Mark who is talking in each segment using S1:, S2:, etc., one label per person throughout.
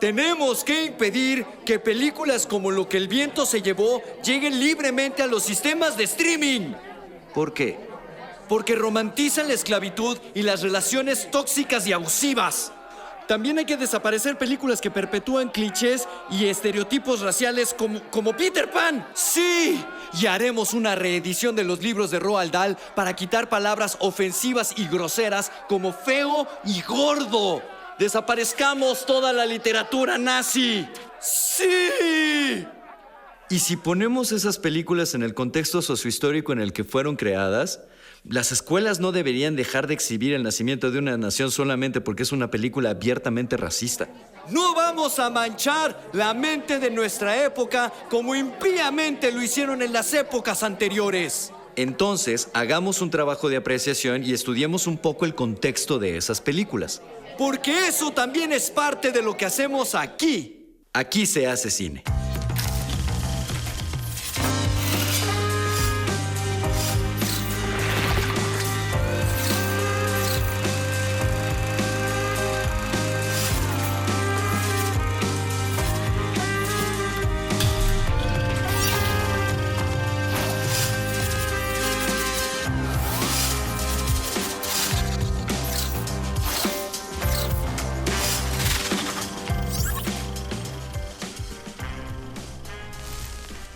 S1: Tenemos que impedir que películas como Lo que el viento se llevó lleguen libremente a los sistemas de streaming.
S2: ¿Por qué?
S1: Porque romantizan la esclavitud y las relaciones tóxicas y abusivas. También hay que desaparecer películas que perpetúan clichés y estereotipos raciales como Peter Pan. ¡Sí! Y haremos una reedición de los libros de Roald Dahl para quitar palabras ofensivas y groseras como feo y gordo. ¡Desaparezcamos toda la literatura nazi! ¡Sí!
S2: Y si ponemos esas películas en el contexto sociohistórico en el que fueron creadas, las escuelas no deberían dejar de exhibir el nacimiento de una nación solamente porque es una película abiertamente racista.
S1: No vamos a manchar la mente de nuestra época como impíamente lo hicieron en las épocas anteriores.
S2: Entonces, hagamos un trabajo de apreciación y estudiemos un poco el contexto de esas películas.
S1: Porque eso también es parte de lo que hacemos aquí.
S2: Aquí se hace cine.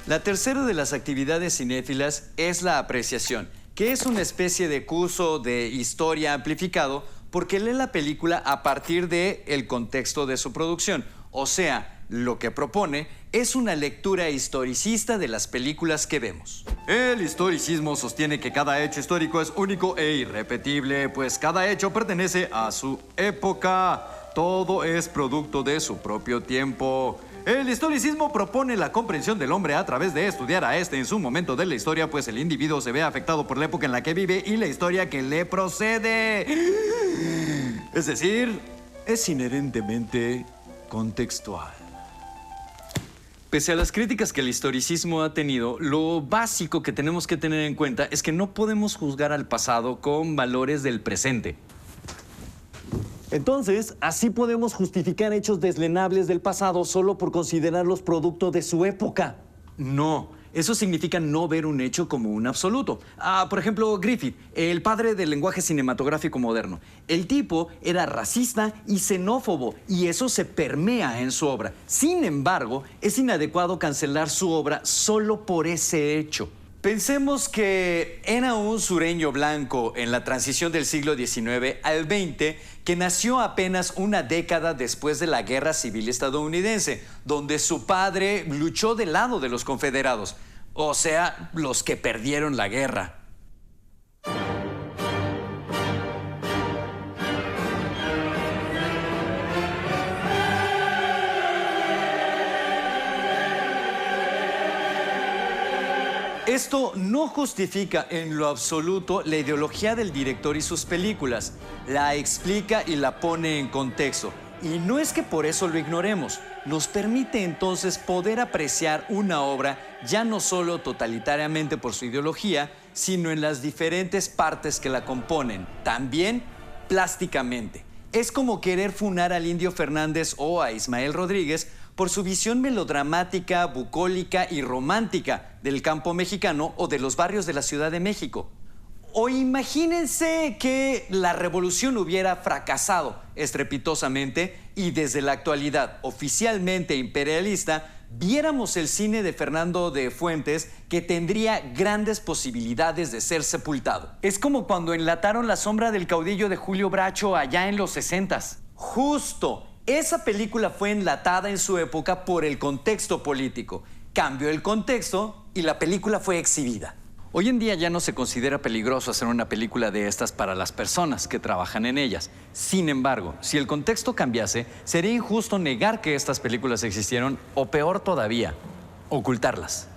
S2: La tercera de las actividades cinéfilas es la apreciación, que es una especie de curso de historia amplificado porque lee la película a partir del contexto de su producción. O sea, lo que propone es una lectura historicista de las películas que vemos. El historicismo sostiene que cada hecho histórico es único e irrepetible, pues cada hecho pertenece a su época. Todo es producto de su propio tiempo. El historicismo propone la comprensión del hombre a través de estudiar a este en su momento de la historia, pues el individuo se ve afectado por la época en la que vive y la historia que le procede. Es decir, es inherentemente contextual. Pese a las críticas que el historicismo ha tenido, lo básico que tenemos que tener en cuenta es que no podemos juzgar al pasado con valores del presente.
S3: Entonces, así podemos justificar hechos deslenables del pasado solo por considerarlos producto de su época.
S2: No, eso significa no ver un hecho como un absoluto. Por ejemplo, Griffith, el padre del lenguaje cinematográfico moderno. El tipo era racista y xenófobo, y eso se permea en su obra. Sin embargo, es inadecuado cancelar su obra solo por ese hecho. Pensemos que era un sureño blanco en la transición del siglo XIX al XX que nació apenas una década después de la Guerra Civil estadounidense, donde su padre luchó del lado de los confederados, o sea, los que perdieron la guerra. Esto no justifica en lo absoluto la ideología del director y sus películas. La explica y la pone en contexto. Y no es que por eso lo ignoremos. Nos permite entonces poder apreciar una obra ya no solo totalitariamente por su ideología, sino en las diferentes partes que la componen, también plásticamente. Es como querer funar al Indio Fernández o a Ismael Rodríguez por su visión melodramática, bucólica y romántica del campo mexicano o de los barrios de la Ciudad de México. O imagínense que la revolución hubiera fracasado estrepitosamente y desde la actualidad oficialmente imperialista viéramos el cine de Fernando de Fuentes, que tendría grandes posibilidades de ser sepultado. Es como cuando enlataron La sombra del caudillo de Julio Bracho allá en los 60s. Justo. Esa película fue enlatada en su época por el contexto político. Cambió el contexto y la película fue exhibida. Hoy en día ya no se considera peligroso hacer una película de estas para las personas que trabajan en ellas. Sin embargo, si el contexto cambiase, sería injusto negar que estas películas existieron o, peor todavía, ocultarlas.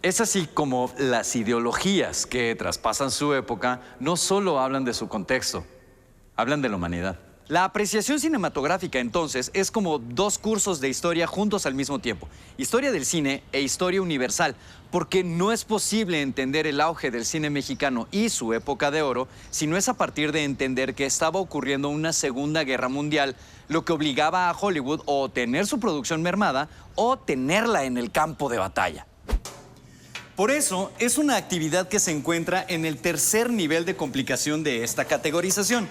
S2: Es así como las ideologías que traspasan su época no solo hablan de su contexto, hablan de la humanidad. La apreciación cinematográfica, entonces, es como dos cursos de historia juntos al mismo tiempo. Historia del cine e historia universal, porque no es posible entender el auge del cine mexicano y su época de oro si no es a partir de entender que estaba ocurriendo una Segunda Guerra Mundial, lo que obligaba a Hollywood o tener su producción mermada o tenerla en el campo de batalla. Por eso, es una actividad que se encuentra en el tercer nivel de complicación de esta categorización.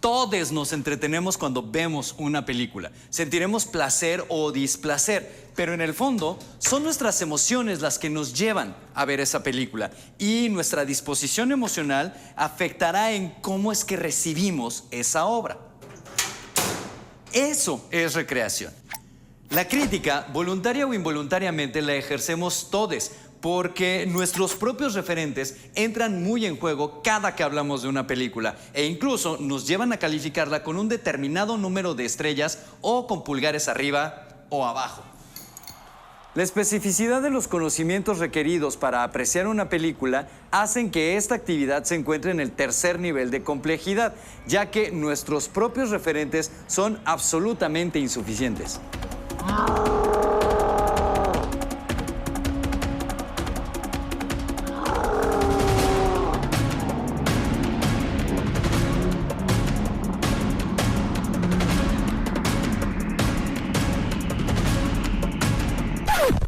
S2: Todos nos entretenemos cuando vemos una película. Sentiremos placer o displacer, pero en el fondo son nuestras emociones las que nos llevan a ver esa película y nuestra disposición emocional afectará en cómo es que recibimos esa obra. Eso es recreación. La crítica, voluntaria o involuntariamente, la ejercemos todos, porque nuestros propios referentes entran muy en juego cada que hablamos de una película e incluso nos llevan a calificarla con un determinado número de estrellas o con pulgares arriba o abajo. La especificidad de los conocimientos requeridos para apreciar una película hacen que esta actividad se encuentre en el tercer nivel de complejidad, ya que nuestros propios referentes son absolutamente insuficientes.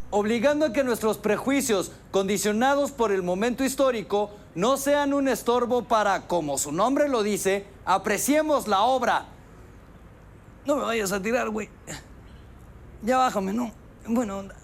S2: Obligando a que nuestros prejuicios, condicionados por el momento histórico, no sean un estorbo para, como su nombre lo dice, apreciemos la obra. No me vayas a tirar, güey. Ya bájame, ¿no? Buena onda.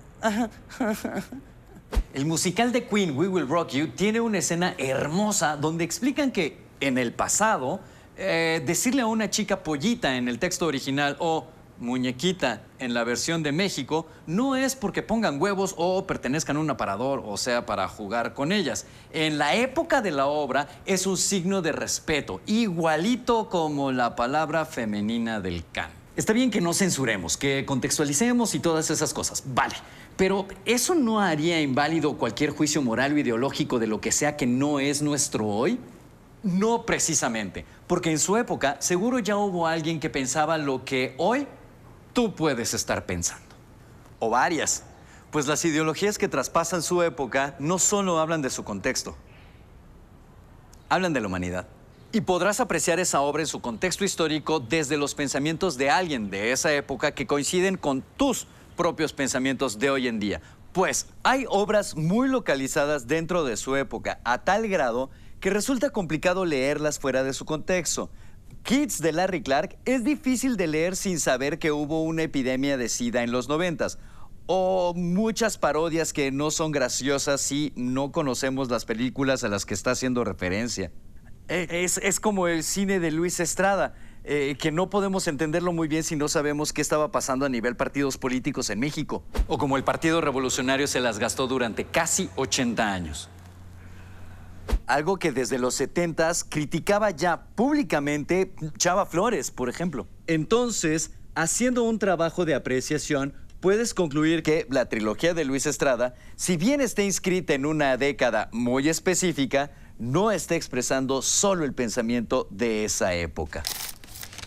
S2: El musical de Queen, We Will Rock You, tiene una escena hermosa donde explican que en el pasado, decirle a una chica pollita en el texto original o muñequita en la versión de México no es porque pongan huevos o pertenezcan a un aparador, o sea, para jugar con ellas. En la época de la obra es un signo de respeto, igualito como la palabra femenina del can. Está bien que no censuremos, que contextualicemos y todas esas cosas, vale. Pero ¿eso no haría inválido cualquier juicio moral o ideológico de lo que sea que no es nuestro hoy? No precisamente, porque en su época seguro ya hubo alguien que pensaba lo que hoy tú puedes estar pensando. O varias, pues las ideologías que traspasan su época no solo hablan de su contexto, hablan de la humanidad. Y podrás apreciar esa obra en su contexto histórico desde los pensamientos de alguien de esa época que coinciden con tus propios pensamientos de hoy en día. Pues hay obras muy localizadas dentro de su época, a tal grado que resulta complicado leerlas fuera de su contexto. Kids de Larry Clark es difícil de leer sin saber que hubo una epidemia de SIDA en los 90s. O muchas parodias que no son graciosas si no conocemos las películas a las que está haciendo referencia. Es como el cine de Luis Estrada, que no podemos entenderlo muy bien si no sabemos qué estaba pasando a nivel partidos políticos en México. O como el Partido Revolucionario se las gastó durante casi 80 años. Algo que desde los 70s criticaba ya públicamente Chava Flores, por ejemplo. Entonces, haciendo un trabajo de apreciación, puedes concluir que la trilogía de Luis Estrada, si bien está inscrita en una década muy específica, no está expresando solo el pensamiento de esa época.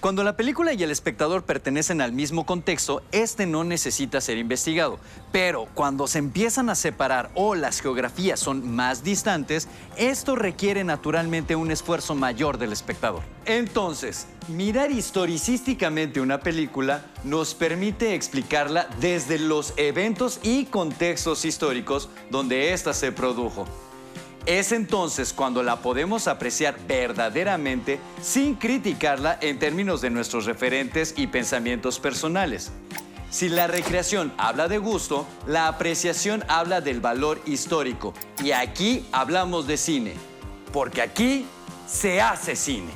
S2: Cuando la película y el espectador pertenecen al mismo contexto, este no necesita ser investigado. Pero cuando se empiezan a separar o las geografías son más distantes, esto requiere naturalmente un esfuerzo mayor del espectador. Entonces, mirar historicísticamente una película nos permite explicarla desde los eventos y contextos históricos donde ésta se produjo. Es entonces cuando la podemos apreciar verdaderamente sin criticarla en términos de nuestros referentes y pensamientos personales. Si la recreación habla de gusto, la apreciación habla del valor histórico. Y aquí hablamos de cine, porque aquí se hace cine.